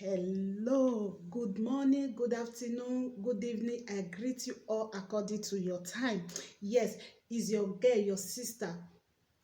Hello, good morning, good afternoon, good evening. I greet you all according to your time. Yes, is your girl, your sister,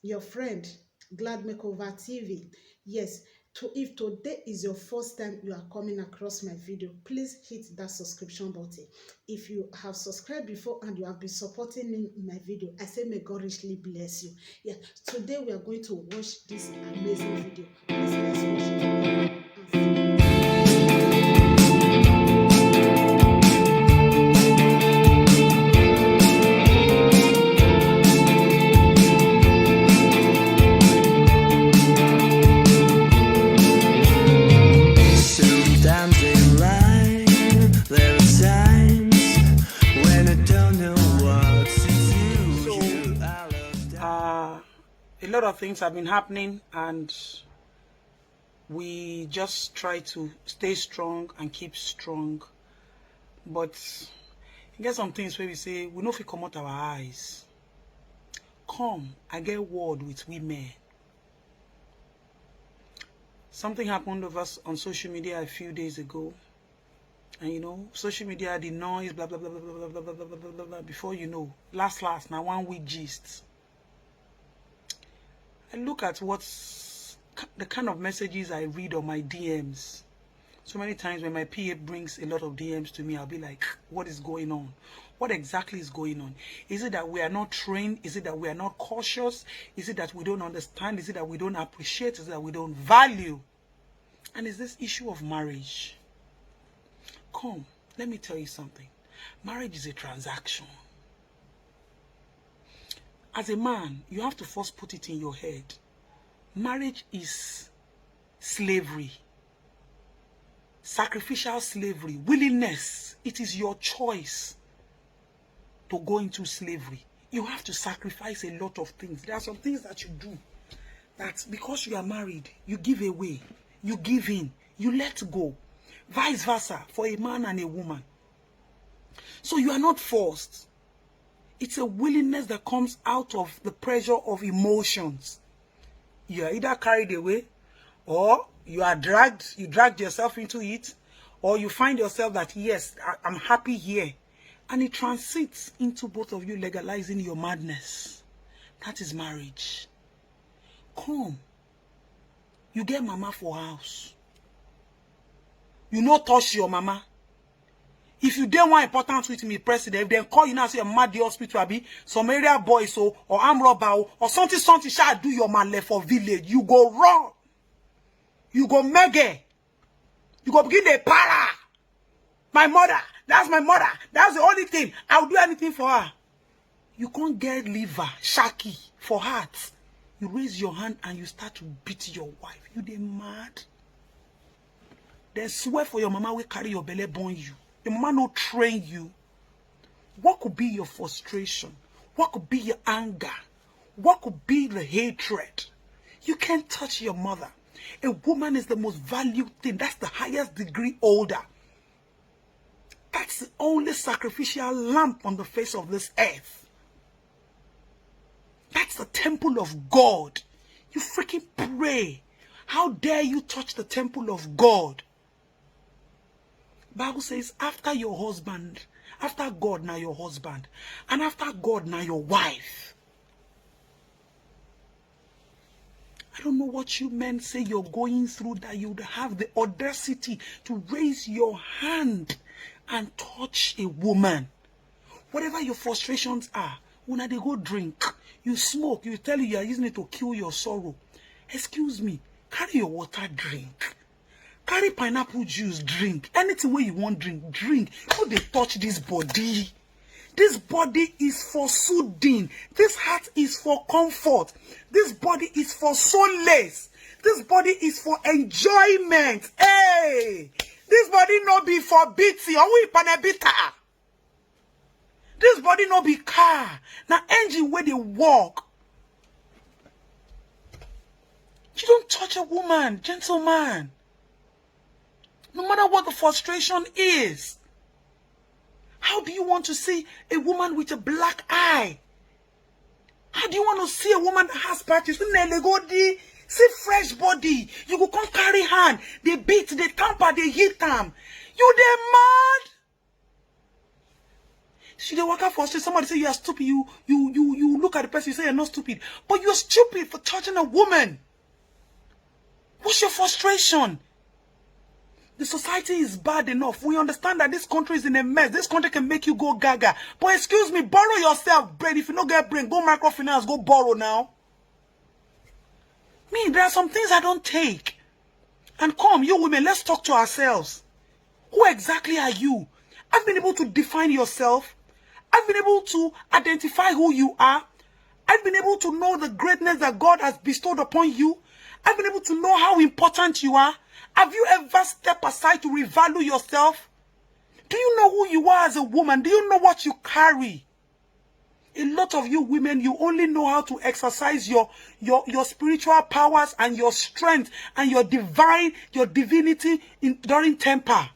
your friend, Glad Makeover TV. Yes, if today is your first time you are coming across my video, please hit that subscription button. If you have subscribed before and you have been supporting me in my video, I say may God richly bless you. Yeah, today we are going to watch this amazing video. Please let's watch it together and see. A lot of things have been happening, and we just try to stay strong and keep strong. But you get some things where we say we know if we come out our eyes. Come, I get word with women. Something happened of us on social media a few days ago. And you know, social media, the noise, blah blah blah blah blah blah blah blah blah blah blah. Before you know, last now 1 week gist. I look at what's the kind of messages I read on my DMs. So many times when my PA brings a lot of DMs to me, I'll be like, what is going on? What exactly is going on? Is it that we are not trained? Is it that we are not cautious? Is it that we don't understand? Is it that we don't appreciate? Is it that we don't value? And is this issue of marriage? Come, let me tell you something. Marriage is a transaction. As a man, you have to first put it in your head. Marriage is slavery. Sacrificial slavery. Willingness. It is your choice to go into slavery. You have to sacrifice a lot of things. There are some things that you do that because you are married, you give away. You give in. You let go. Vice versa for a man and a woman. So you are not forced. It's a willingness that comes out of the pressure of emotions. You are either carried away, or you dragged yourself into it, or you find yourself that, yes, I'm happy here. And it transits into both of you legalizing your madness. That is marriage. Come. You get mama for house. You no touch your mama. If you don't want important with me, president, if they call you now say I'm mad the hospital, be some area boys or arm robber or something shall do your man left for village. You go wrong. You go mega. You go begin the para. My mother, that's my mother. That's the only thing. I'll do anything for her. You can't get liver, shaki, for heart. You raise your hand and you start to beat your wife. You dey mad. Then swear for your mama will carry your belly born you. The man will train you. What could be your frustration? What could be your anger? What could be the hatred? You can't touch your mother. A woman is the most valued thing. That's the highest degree holder. That's the only sacrificial lamp on the face of this earth. That's the temple of God. You freaking pray. How dare you touch the temple of God? Bible says after your husband, after God now your husband, and after God now your wife. I don't know what you men say you're going through that you'd have the audacity to raise your hand and touch a woman. Whatever your frustrations are, when they go drink, you smoke, you tell you are using it to kill your sorrow. Excuse me, carry your water, drink. Carry pineapple juice, drink. Anything where you want, drink. Don't they touch this body? This body is for soothing. This heart is for comfort. This body is for solace. This body is for enjoyment. Hey! This body no be for beating. Or we panabita. This body no be car. Now engine where they walk. You don't touch a woman, gentleman. No matter what the frustration is. How do you want to see a woman with a black eye? How do you want to see a woman that has patches? See fresh body. You go come carry hand. They beat, they tamper, they hit them. You they mad? See, they walk out for street. Somebody say you are stupid. You look at the person, you say you're not stupid. But you're stupid for touching a woman. What's your frustration? The society is bad enough. We understand that this country is in a mess. This country can make you go gaga. But excuse me, borrow yourself, brain. If you don't get brain, go microfinance, go borrow now. Me, there are some things I don't take. And come, you women, let's talk to ourselves. Who exactly are you? I've been able to define yourself. I've been able to identify who you are. I've been able to know the greatness that God has bestowed upon you. I've been able to know how important you are. Have you ever stepped aside to revalue yourself? Do you know who you are as a woman? Do you know what you carry? A lot of you women, you only know how to exercise your spiritual powers and your strength and your divinity during temper.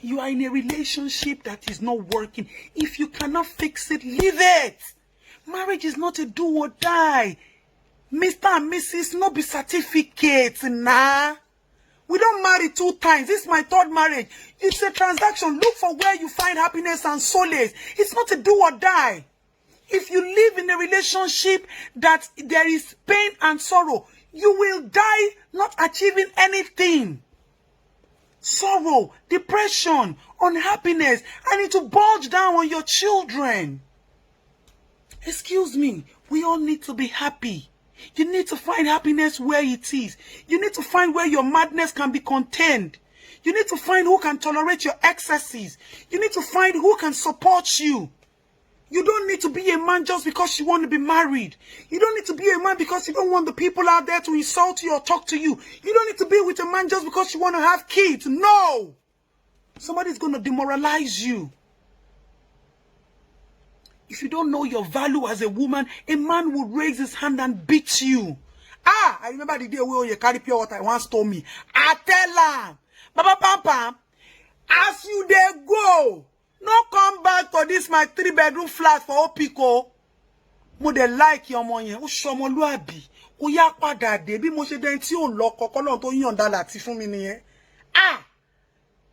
You are in a relationship that is not working. If you cannot fix it, leave it. Marriage is not a do or die. Mr. and Mrs. no be certificates, nah. We don't marry 2 times. This is my 3rd marriage. It's a transaction. Look for where you find happiness and solace. It's not a do or die. If you live in a relationship that there is pain and sorrow, you will die not achieving anything. Sorrow, depression, unhappiness, and it will bulge down on your children. Excuse me, we all need to be happy. You need to find happiness where it is. You need to find where your madness can be contained. You need to find who can tolerate your excesses. You need to find who can support you. You don't need to be a man just because you want to be married. You don't need to be a man because you don't want the people out there to insult you or talk to you. You don't need to be with a man just because you want to have kids. No! Somebody's going to demoralize you. If you don't know your value as a woman, a man will raise his hand and beat you. I remember the day where you carry pure water, once told me. I tell him, Baba Papa, as you there go, no come back to this my 3-bedroom flat for Opiko. Mo de like your money. O somoluabi. O ya padà dé bí mo ṣe den tí o lọ kokolo tó yọ̀ǹda láti fún mi nìyẹn.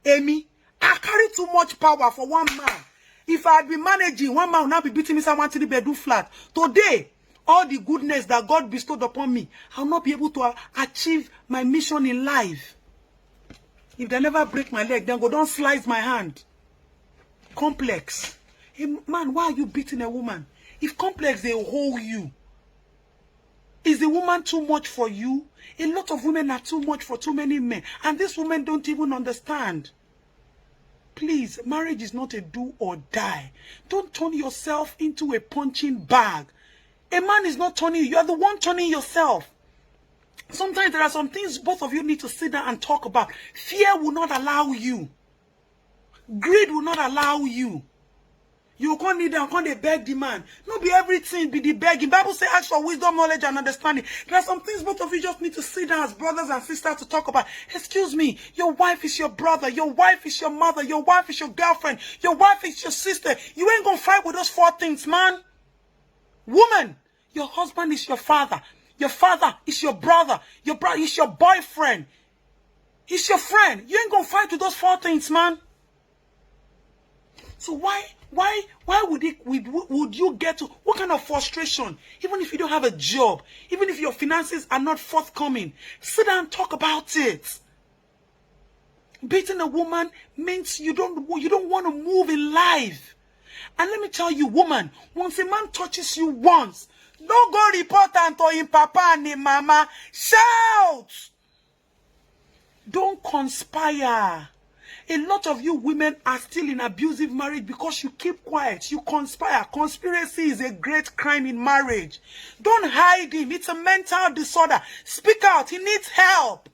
Emi, I carry too much power for one man. If I had been managing, one man would now be beating me some 3-bedroom flat. Today, all the goodness that God bestowed upon me, I will not be able to achieve my mission in life. If they never break my leg, then go don't slice my hand. Complex. Hey, man, why are you beating a woman? If complex, they hold you. Is the woman too much for you? A lot of women are too much for too many men. And these women don't even understand. Please, marriage is not a do or die. Don't turn yourself into a punching bag. A man is not turning you. You are the one turning yourself. Sometimes there are some things both of you need to sit down and talk about. Fear will not allow you. Greed will not allow you. You can't need them, can't beg the man. Not be everything be the begging. Bible says ask for wisdom, knowledge, and understanding. There are some things both of you just need to sit down as brothers and sisters to talk about. Excuse me, your wife is your brother, your wife is your mother, your wife is your girlfriend, your wife is your sister. You ain't gonna fight with those 4 things, man. Woman, your husband is your father. Your father is your brother. Your brother is your boyfriend. He's your friend. You ain't gonna fight with those 4 things, man. So why would you get to, what kind of frustration? Even if you don't have a job, even if your finances are not forthcoming, sit down and talk about it. Beating a woman means you don't want to move in life. And let me tell you, woman, once a man touches you once, don't go report to him papa and him mama. Shout! Don't conspire. A lot of you women are still in abusive marriage because you keep quiet. You conspire. Conspiracy is a great crime in marriage. Don't hide him. It's a mental disorder. Speak out. He needs help.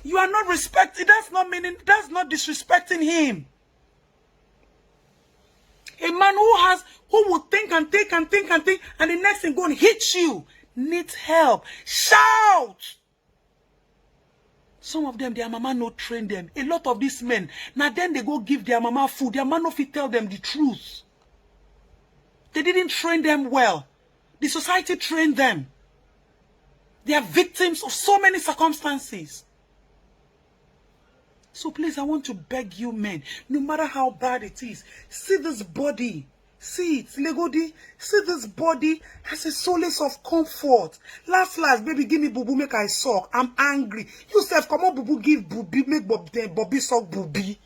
You are not respecting. That's not disrespecting him. A man who will think and think and think and think, and the next thing go and hit you, needs help. Shout! Some of them, their mama no train them. A lot of these men, now then they go give their mama food. Their mama no fit tell them the truth. They didn't train them well. The society trained them. They are victims of so many circumstances. So please, I want to beg you men, no matter how bad it is, see this body. See it, Legodi. See this body as a solace of comfort. Last, baby, give me bubu, make I suck. I'm angry. You self, come on, bubu, give bubi, make Bobby suck bubi.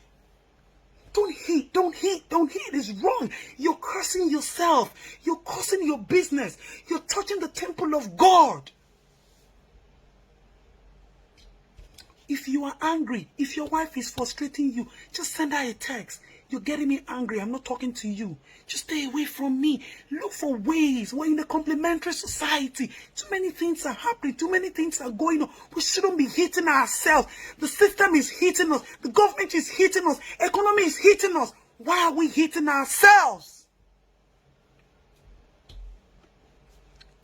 Don't hate, don't hate, don't hate. It's wrong. You're cursing yourself. You're cursing your business. You're touching the temple of God. If you are angry, if your wife is frustrating you, just send her a text. You're getting me angry. I'm not talking to you. Just stay away from me. Look for ways. We're in a complementary society. Too many things are happening. Too many things are going on. We shouldn't be hitting ourselves. The system is hitting us. The government is hitting us. Economy is hitting us. Why are we hitting ourselves?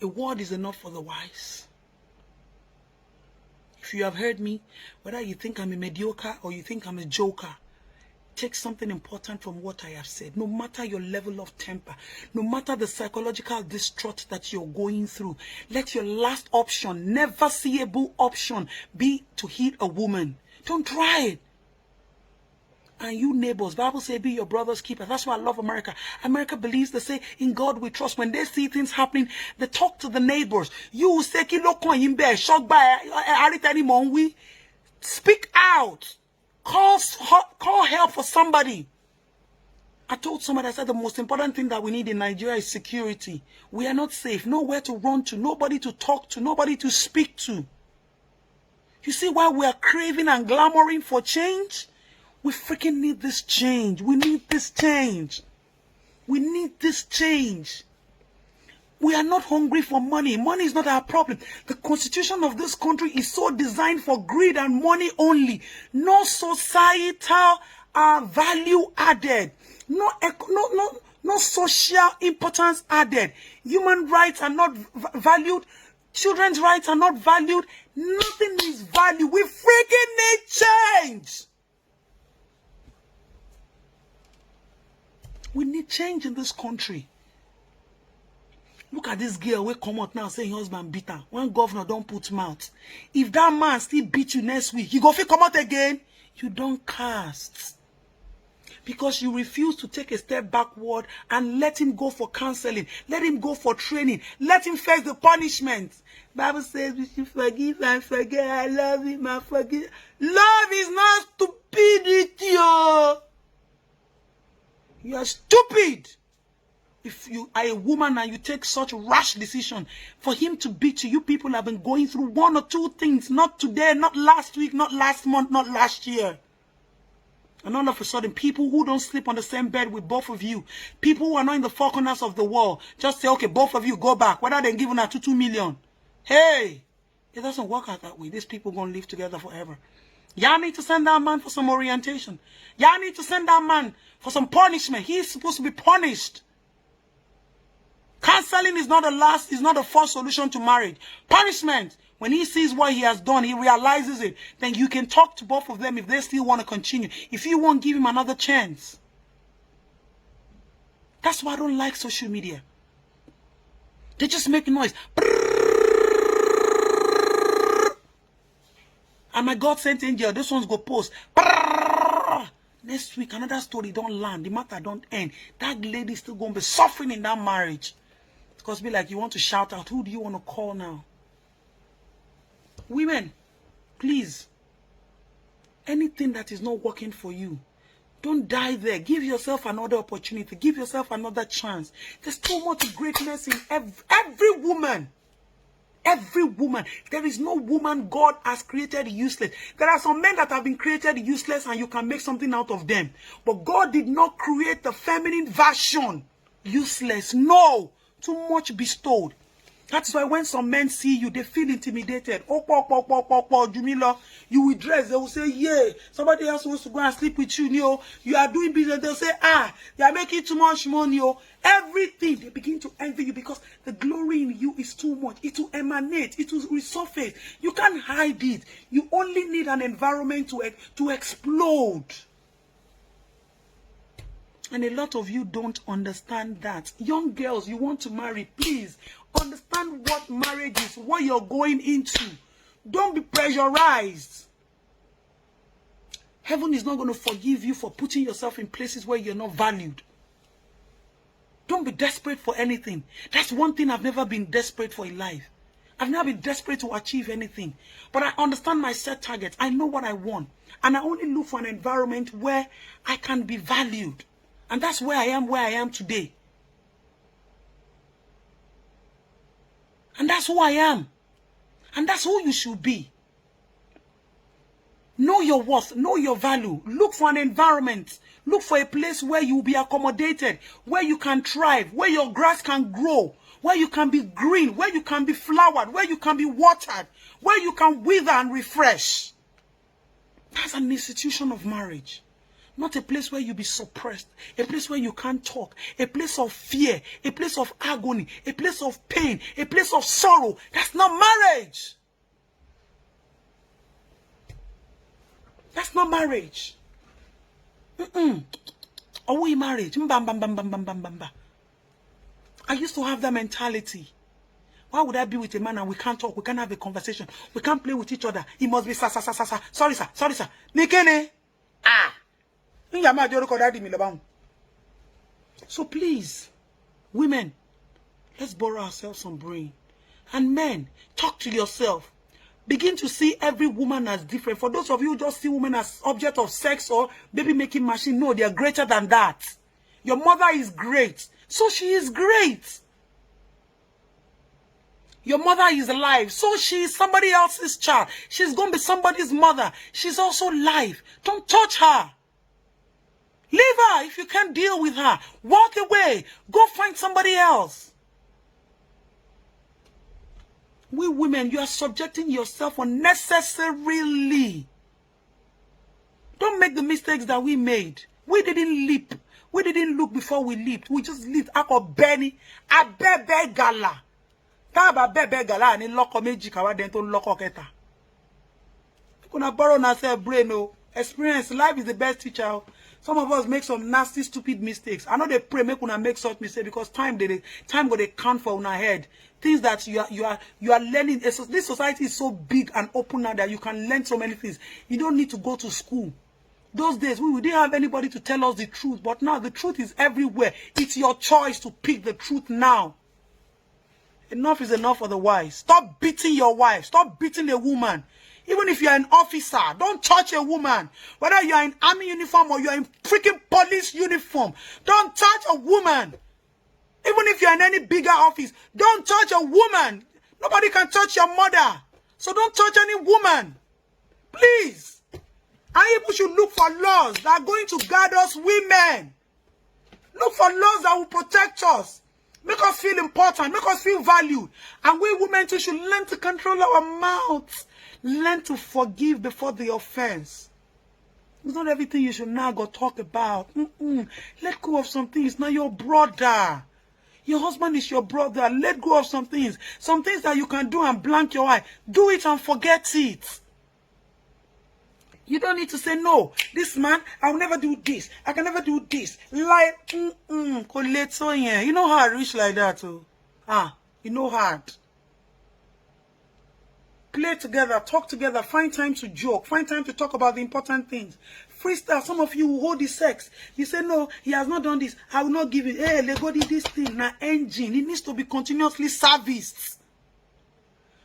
A word is enough for the wise. If you have heard me, whether you think I'm a mediocre or you think I'm a joker, take something important from what I have said. No matter your level of temper, no matter the psychological distraught that you're going through, let your last option, never seeable option, be to hit a woman. Don't try it. And you neighbors, Bible say be your brother's keeper. That's why I love America. America believes, they say, in God we trust. When they see things happening, they talk to the neighbors. You say, shocked by speak out. Call help for somebody. I told somebody, I said, the most important thing that we need in Nigeria is security. We are not safe. Nowhere to run to. Nobody to talk to. Nobody to speak to. You see why we are craving and glamoring for change? We freaking need this change. We need this change. We need this change. We are not hungry for money. Money is not our problem. The constitution of this country is so designed for greed and money only. No societal value added. No social importance added. Human rights are not valued. Children's rights are not valued. Nothing is valued. We freaking need change. We need change in this country. Look at this girl. We come out now saying husband beat her. One governor don't put mouth. If that man still beat you next week, you go feel come out again. You don't cast. Because you refuse to take a step backward and let him go for counseling. Let him go for training. Let him face the punishment. Bible says we should forgive and forget. I love him, I forgive. Love is not stupidity. You are stupid. If you are a woman and you take such rash decision for him to beat you, you people have been going through one or two things. Not today, not last week, not last month, not last year. And all of a sudden, people who don't sleep on the same bed with both of you, people who are not in the four corners of the world, just say, okay, both of you go back. Whether they're giving her 2 million. Hey, it doesn't work out that way. These people going to live together forever. Y'all need to send that man for some orientation. Y'all need to send that man for some punishment. He's supposed to be punished. Counseling is not the first solution to marriage. Punishment. When he sees what he has done, he realizes it. Then you can talk to both of them if they still want to continue. If you won't, give him another chance. That's why I don't like social media. They just make noise. And my God sent angel, this one's go post. Next week, another story don't land. The matter don't end. That lady still going to be suffering in that marriage. Because be like, you want to shout out. Who do you want to call now? Women, please. Anything that is not working for you, don't die there. Give yourself another opportunity. Give yourself another chance. There's so much greatness in every woman. Every woman. There is no woman God has created useless. There are some men that have been created useless and you can make something out of them. But God did not create the feminine version useless. No. Too much bestowed. That's why when some men see you, they feel intimidated. Jumila, you will dress. They will say, yeah. Somebody else wants to go and sleep with you. You are doing business. They'll say, you are making too much money. Everything. They begin to envy you because the glory in you is too much. It will emanate. It will resurface. You can't hide it. You only need an environment to explode. And a lot of you don't understand that. Young girls, you want to marry, please Understand what marriage is, what you're going into. Don't be pressurized. Heaven is not going to forgive you for putting yourself in places where you're not valued. Don't be desperate for anything. That's one thing I've never been desperate for in life. I've never been desperate to achieve anything. But I understand my set targets. I know what I want. And I only look for an environment where I can be valued. And that's where I am today. And that's who I am. And that's who you should be. Know your worth. Know your value. Look for an environment. Look for a place where you will be accommodated, where you can thrive, where your grass can grow, where you can be green, where you can be flowered, where you can be watered, where you can wither and refresh. That's an institution of marriage. Not a place where you be suppressed, a place where you can't talk, a place of fear, a place of agony, a place of pain, a place of sorrow. That's not marriage. That's not marriage. Are we marriage? I used to have that mentality. Why would I be with a man and we can't talk? We can't have a conversation. We can't play with each other. He must be sa. Sorry, sir. Sorry, sir. Nikene. Ah. So please, women, let's borrow ourselves some brain. And men, talk to yourself. Begin to see every woman as different. For those of you who just see women as object of sex or baby making machine, no, they are greater than that. Your mother is great. So she is great. Your mother is alive. So she is somebody else's child. She's going to be somebody's mother. She's also alive. Don't touch her. Leave her if you can't deal with her. Walk away. Go find somebody else. We women, you are subjecting yourself unnecessarily. Don't make the mistakes that we made. We didn't leap. We didn't look before we leaped. We just leaped. Ako Benny. Abebe gala. Taba bebe gala ni loko meji kawa dento loko keta. Kuna borrow na say brain o. Experience. Life is the best teacher. Some of us make some nasty, stupid mistakes. I know they pray make una make such mistakes because time go they count for una head. Things that you are learning. This society is so big and open now that you can learn so many things. You don't need to go to school. Those days we didn't have anybody to tell us the truth, but now the truth is everywhere. It's your choice to pick the truth now. Enough is enough for the wise. Stop beating your wife. Stop beating a woman. Even if you're an officer, don't touch a woman. Whether you're in army uniform or you're in freaking police uniform, don't touch a woman. Even if you're in any bigger office, don't touch a woman. Nobody can touch your mother. So don't touch any woman. Please. And people should look for laws that are going to guard us women. Look for laws that will protect us. Make us feel important. Make us feel valued. And we women too should learn to control our mouths. Learn to forgive before the offense. It's not everything you should now go talk about. Let go of some things. Now your brother. Your husband is your brother. Let go of some things. Some things that you can do and blank your eye. Do it and forget it. You don't need to say, no, this man, I will never do this. I can never do this. Like, you know how I reach like that, too. You know hard. Play together, talk together, find time to joke, find time to talk about the important things. Freestyle, some of you who hold the sex. You say, no, he has not done this. I will not give it. Hey, let go this thing. Now, engine, it needs to be continuously serviced.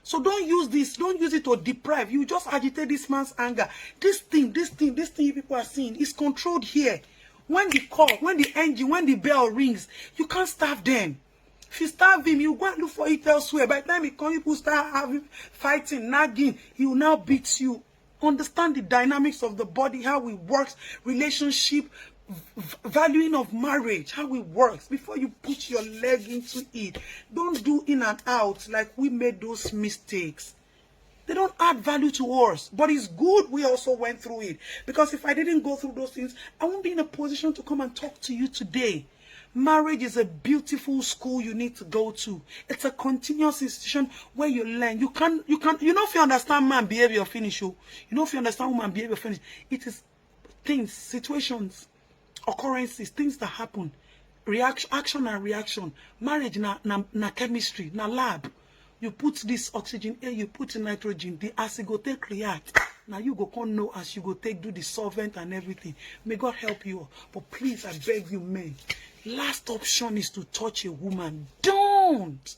So don't use this. Don't use it to deprive. You just agitate this man's anger. This thing you people are seeing is controlled here. When the call, when the engine, when the bell rings, you can't starve them. If you starve him, you go and look for it elsewhere. By the time he comes, people start having, fighting, nagging. He will now beat you. Understand the dynamics of the body, how it works, relationship, valuing of marriage, how it works. Before you put your leg into it, don't do in and out like we made those mistakes. They don't add value to us, but it's good we also went through it. Because if I didn't go through those things, I won't be in a position to come and talk to you today. Marriage is a beautiful school you need to go to. It's a continuous institution where you learn. You know if you understand man behavior finish you. You know if you understand woman behavior finish. It is things, situations, occurrences, things that happen. action and reaction. Marriage na chemistry, na lab. You put this oxygen here, you put nitrogen, the acid go take react. Now you go come know as you go take do the solvent and everything. May God help you. But please, I beg you, men, last option is to touch a woman. Don't.